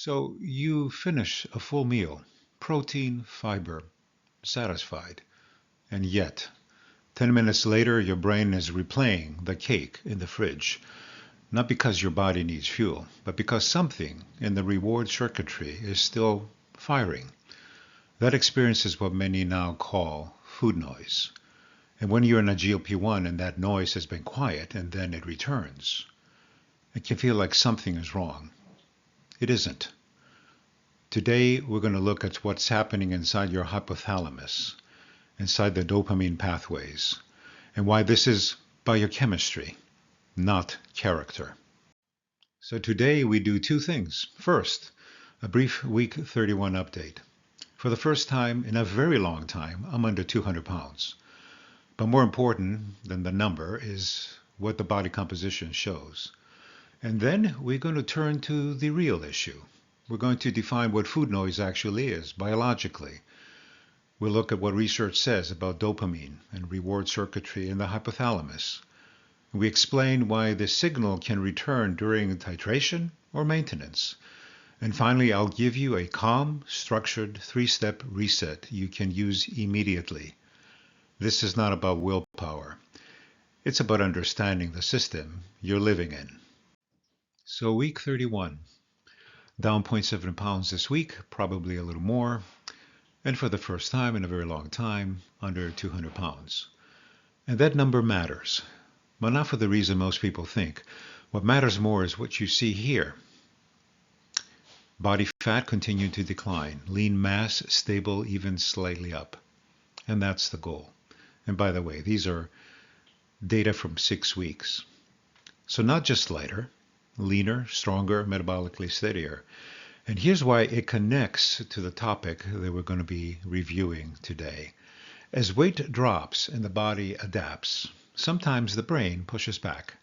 So you finish a full meal, protein, fiber, satisfied, and yet 10 minutes later your brain is replaying the cake in the fridge, not because your body needs fuel, but because something in the reward circuitry is still firing. That experience is what many now call food noise. And when you're in a GLP-1 and that noise has been quiet and then it returns, it can feel like something is wrong. It isn't. Today, we're going to look at what's happening inside your hypothalamus, inside the dopamine pathways, and why this is biochemistry, not character. So today we do two things. First, a brief week 31 update. For the first time in a very long time, I'm under 200 pounds. But more important than the number is what the body composition shows. And then we're going to turn to the real issue. We're going to define what food noise actually is biologically. We'll look at what research says about dopamine and reward circuitry in the hypothalamus. We explain why the signal can return during titration or maintenance. And finally, I'll give you a calm, structured, three-step reset you can use immediately. This is not about willpower. It's about understanding the system you're living in. So week 31. Down 0.7 pounds this week, probably a little more. And for the first time in a very long time, under 200 pounds. And that number matters. But not for the reason most people think. What matters more is what you see here. Body fat continued to decline. Lean mass stable, even slightly up. And that's the goal. And by the way, these are data from 6 weeks. So not just lighter, leaner, stronger, metabolically steadier. And here's why it connects to the topic that we're going to be reviewing today. As weight drops and the body adapts, sometimes the brain pushes back.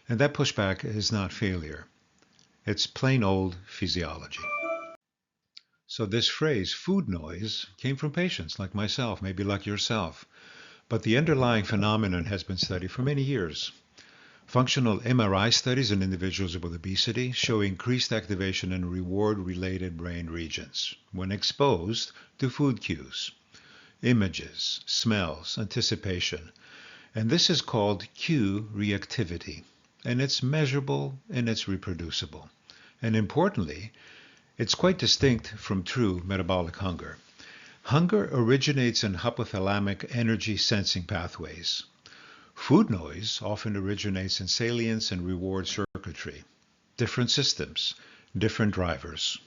And that pushback is not failure. It's plain old physiology. So this phrase, food noise, came from patients like myself, maybe like yourself. But the underlying phenomenon has been studied for many years. Functional MRI studies in individuals with obesity show increased activation in reward-related brain regions when exposed to food cues, images, smells, anticipation. And this is called cue reactivity. And it's measurable and it's reproducible. And importantly, it's quite distinct from true metabolic hunger. Hunger originates in hypothalamic energy sensing pathways. Food noise often originates in salience and reward circuitry. Different systems, different drivers.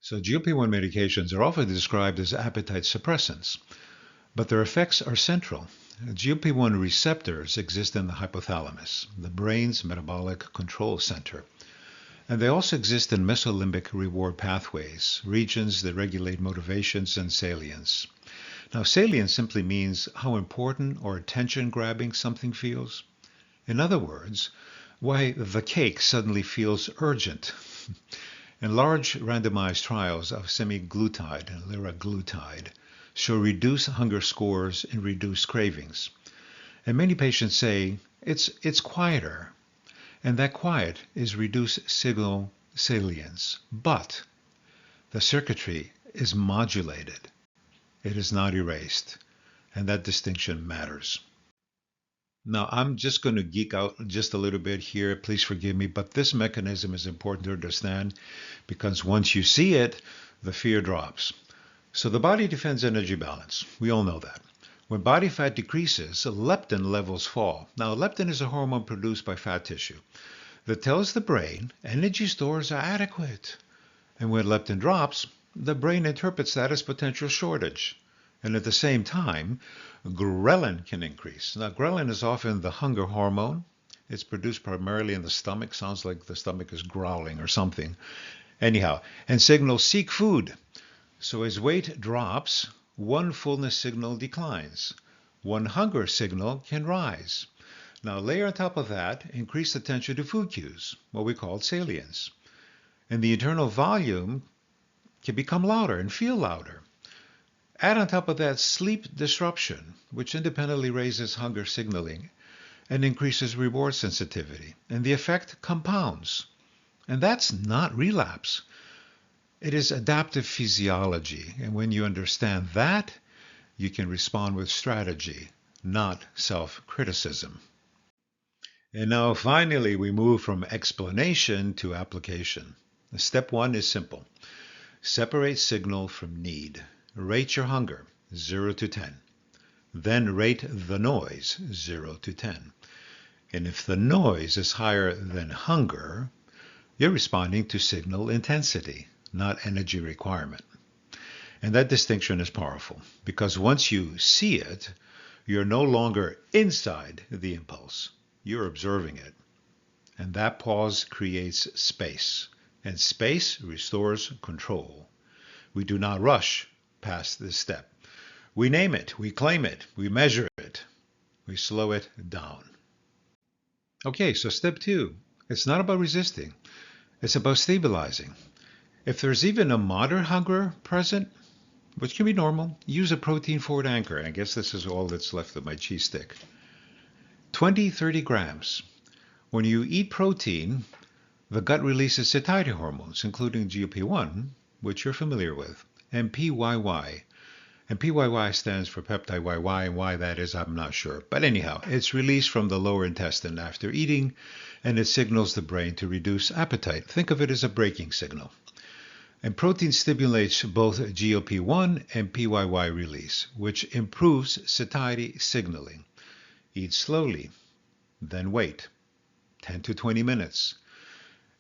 So GLP-1 medications are often described as appetite suppressants, but their effects are central. GLP-1 receptors exist in the hypothalamus, the brain's metabolic control center. And they also exist in mesolimbic reward pathways, regions that regulate motivations and salience. Now, salience simply means how important or attention-grabbing something feels. In other words, why the cake suddenly feels urgent. And large randomized trials of semaglutide and liraglutide show reduced hunger scores and reduced cravings. And many patients say it's quieter. And that quiet is reduced signal salience. But the circuitry is modulated. It is not erased. And that distinction matters. Now, I'm just going to geek out just a little bit here. Please forgive me. But this mechanism is important to understand because once you see it, the fear drops. So the body defends energy balance. We all know that. When body fat decreases, leptin levels fall. Now, leptin is a hormone produced by fat tissue that tells the brain energy stores are adequate. And when leptin drops, the brain interprets that as potential shortage. And at the same time, ghrelin can increase. Now, ghrelin is often the hunger hormone. It's produced primarily in the stomach. Sounds like the stomach is growling or something. Anyhow, and signals seek food. So as weight drops, one fullness signal declines. One hunger signal can rise. Now layer on top of that increased attention to food cues, what we call salience. And the internal volume can become louder and feel louder. Add on top of that sleep disruption, which independently raises hunger signaling and increases reward sensitivity. And the effect compounds. And that's not relapse. It is adaptive physiology. And when you understand that, you can respond with strategy, not self-criticism. And now finally, we move from explanation to application. Step one is simple. Separate signal from need. Rate your hunger, 0 to 10. Then rate the noise, 0 to 10. And if the noise is higher than hunger, you're responding to signal intensity, not energy requirement. And that distinction is powerful because once you see it, you're no longer inside the impulse. You're observing it. And that pause creates space. And space restores control. We do not rush past this step. We name it, we claim it, we measure it, we slow it down. Okay, so step two, it's not about resisting, it's about stabilizing. If there's even a moderate hunger present, which can be normal, use a protein-forward anchor. I guess this is all that's left of my cheese stick. 20-30 grams. When you eat protein, the gut releases satiety hormones, including GLP-1, which you're familiar with, and PYY. And PYY stands for peptide YY, and why that is, I'm not sure. But anyhow, it's released from the lower intestine after eating, and it signals the brain to reduce appetite. Think of it as a braking signal. And protein stimulates both GLP-1 and PYY release, which improves satiety signaling. Eat slowly, then wait, 10 to 20 minutes.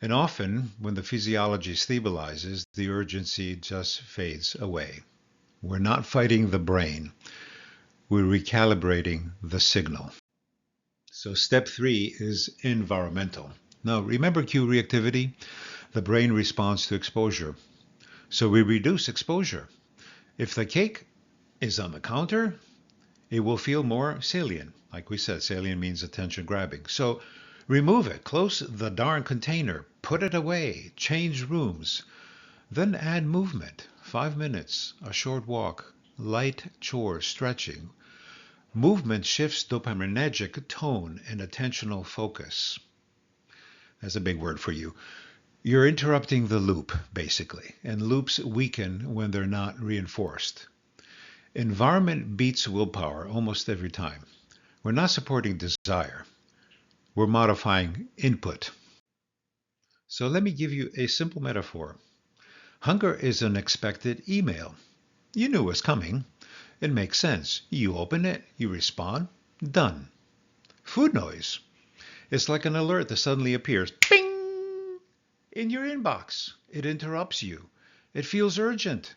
And often, when the physiology stabilizes, the urgency just fades away. We're not fighting the brain. We're recalibrating the signal. So step three is environmental. Now, remember cue reactivity? The brain responds to exposure. So we reduce exposure. If the cake is on the counter, it will feel more salient. Like we said, salient means attention grabbing. So remove it, close the darn container, put it away, change rooms. Then add movement, 5 minutes, a short walk, light chores, stretching. Movement shifts dopaminergic tone and attentional focus. That's a big word for you. You're interrupting the loop, basically, and loops weaken when they're not reinforced. Environment beats willpower almost every time. We're not supporting desire. We're modifying input. So let me give you a simple metaphor. Hunger is an expected email. You knew it was coming. It makes sense. You open it, you respond, done. Food noise. It's like an alert that suddenly appears, ping, in your inbox. It interrupts you. It feels urgent.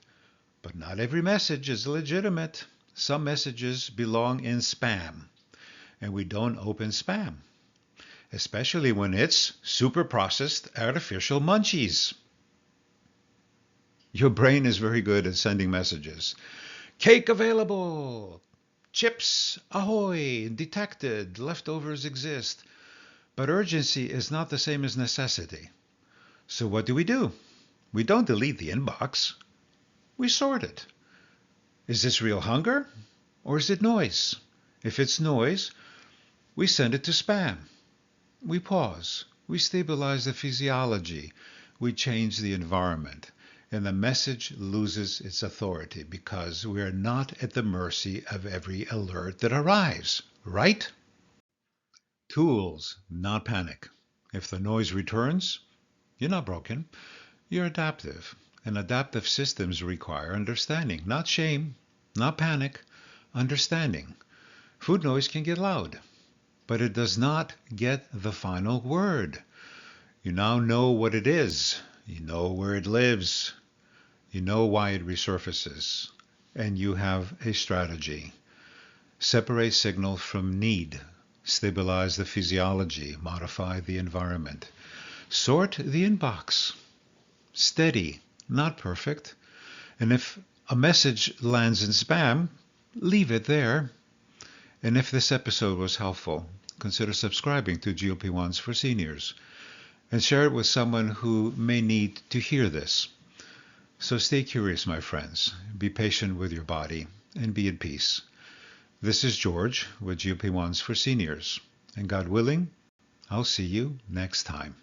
But not every message is legitimate. Some messages belong in spam. And we don't open spam. Especially when it's super processed artificial munchies. Your brain is very good at sending messages. Cake available. Chips ahoy. Detected. Leftovers exist. But urgency is not the same as necessity. So what do? We don't delete the inbox. We sort it. Is this real hunger or is it noise? If it's noise, we send it to spam. We pause. We stabilize the physiology. We change the environment. And the message loses its authority because we are not at the mercy of every alert that arrives, right? Tools, not panic. If the noise returns, you're not broken. You're adaptive. And adaptive systems require understanding, not shame, not panic, understanding. Food noise can get loud, but it does not get the final word. You now know what it is. You know where it lives. You know why it resurfaces. And you have a strategy. Separate signal from need. Stabilize the physiology. Modify the environment. Sort the inbox. Steady, not perfect. And if a message lands in spam, leave it there. And if this episode was helpful, consider subscribing to GLP-1s for Seniors and share it with someone who may need to hear this. So stay curious, my friends. Be patient with your body and be at peace. This is George with GLP-1s for Seniors. And God willing, I'll see you next time.